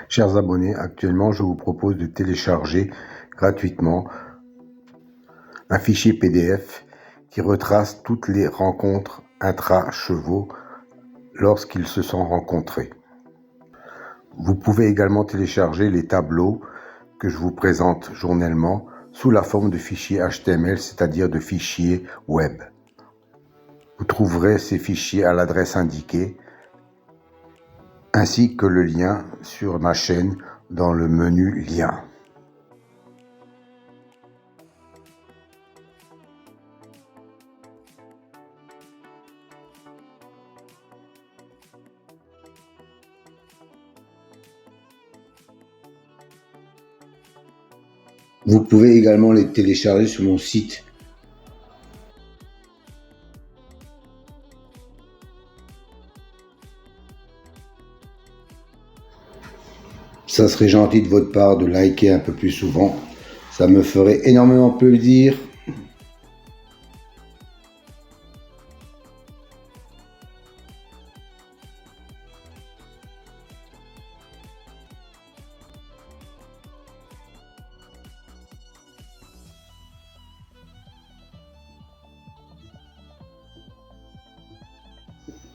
Chers abonnés, actuellement je vous propose de télécharger gratuitement un fichier PDF qui retrace toutes les rencontres intra-chevaux lorsqu'ils se sont rencontrés. Vous pouvez également télécharger les tableaux que je vous présente journellement sous la forme de fichiers HTML, c'est-à-dire de fichiers web. Vous trouverez ces fichiers à l'adresse indiquée, ainsi que le lien sur ma chaîne dans le menu Liens. Vous pouvez également les télécharger sur mon site. Ça serait gentil de votre part de liker un peu plus souvent. Ça me ferait énormément plaisir.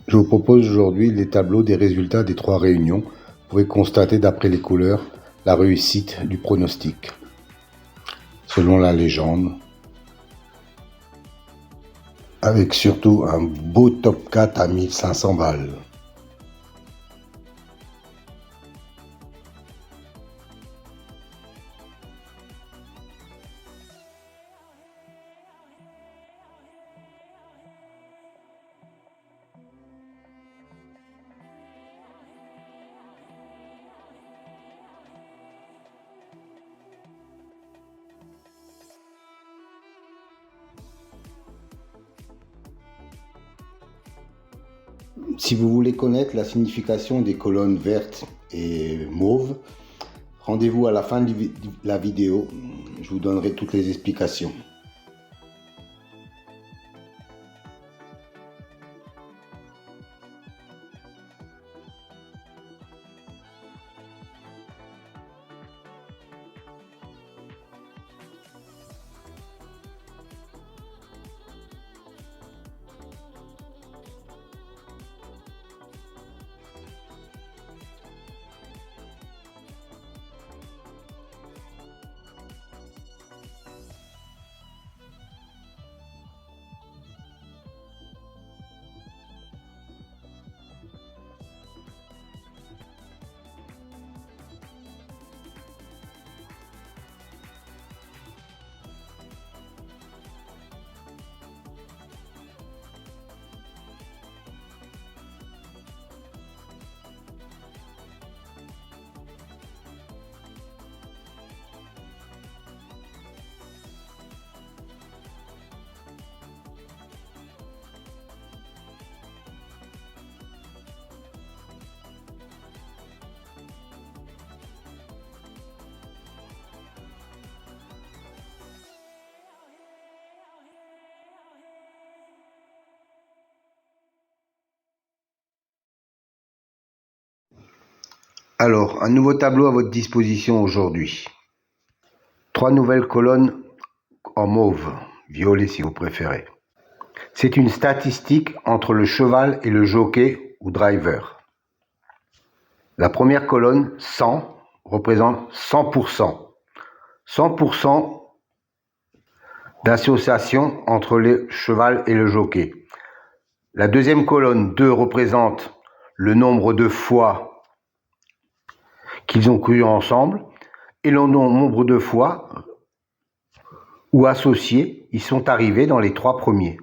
Je vous propose aujourd'hui les tableaux des résultats des 3 réunions. Vous pouvez constater d'après les couleurs la réussite du pronostic, selon la légende, avec surtout un beau top 4 à 1500 balles. Si vous voulez connaître la signification des colonnes vertes et mauves, rendez-vous à la fin de la vidéo, je vous donnerai toutes les explications. Alors, un nouveau tableau à votre disposition aujourd'hui. 3 nouvelles colonnes en mauve, violet si vous préférez. C'est une statistique entre le cheval et le jockey ou driver. La première colonne, 100, représente 100%. 100% d'association entre le cheval et le jockey. La deuxième colonne, 2, représente le nombre de fois qu'ils ont couru ensemble et le nombre de fois où associés ils sont arrivés dans les 3 premiers.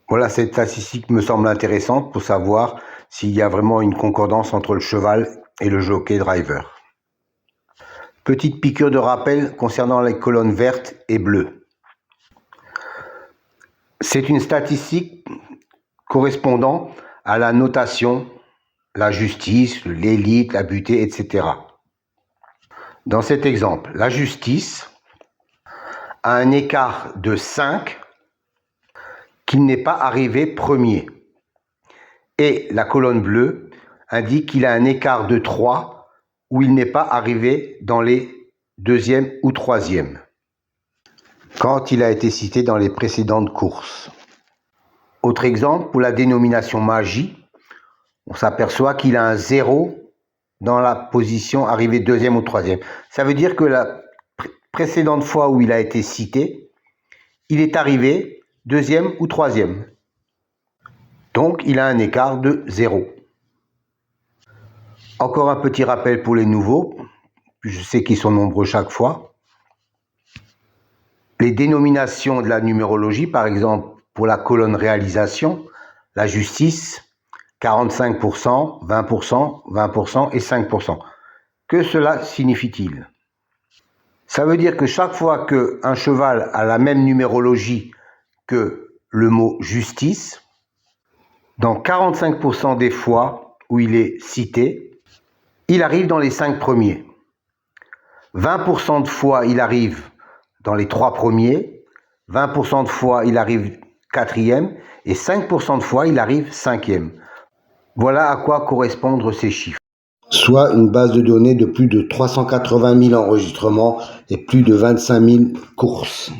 Voilà, cette statistique me semble intéressante pour savoir s'il y a vraiment une concordance entre le cheval et le jockey driver. Petite piqûre de rappel concernant les colonnes vertes et bleues. C'est une statistique correspondant à la notation, la justice, l'élite, la butée, etc. Dans cet exemple, la justice a un écart de 5 qu'il n'est pas arrivé premier. Et la colonne bleue indique qu'il a un écart de 3 où il n'est pas arrivé dans les deuxième ou troisième quand il a été cité dans les précédentes courses. Autre exemple, pour la dénomination Magie, on s'aperçoit qu'il a un 0 dans la position arrivée deuxième ou troisième. Ça veut dire que la précédente fois où il a été cité, il est arrivé deuxième ou troisième. Donc, il a un écart de 0. Encore un petit rappel pour les nouveaux, je sais qu'ils sont nombreux chaque fois. Les dénominations de la numérologie, par exemple, pour la colonne réalisation, la justice, 45%, 20%, 20% et 5%. Que cela signifie-t-il? Ça veut dire que chaque fois qu'un cheval a la même numérologie que le mot justice, dans 45% des fois où il est cité, il arrive dans les 5 premiers. 20% de fois, il arrive dans les 3 premiers. 20% de fois, il arrive 4e. Et 5% de fois, il arrive 5e. Voilà à quoi correspondent ces chiffres. Soit une base de données de plus de 380 000 enregistrements et plus de 25 000 courses.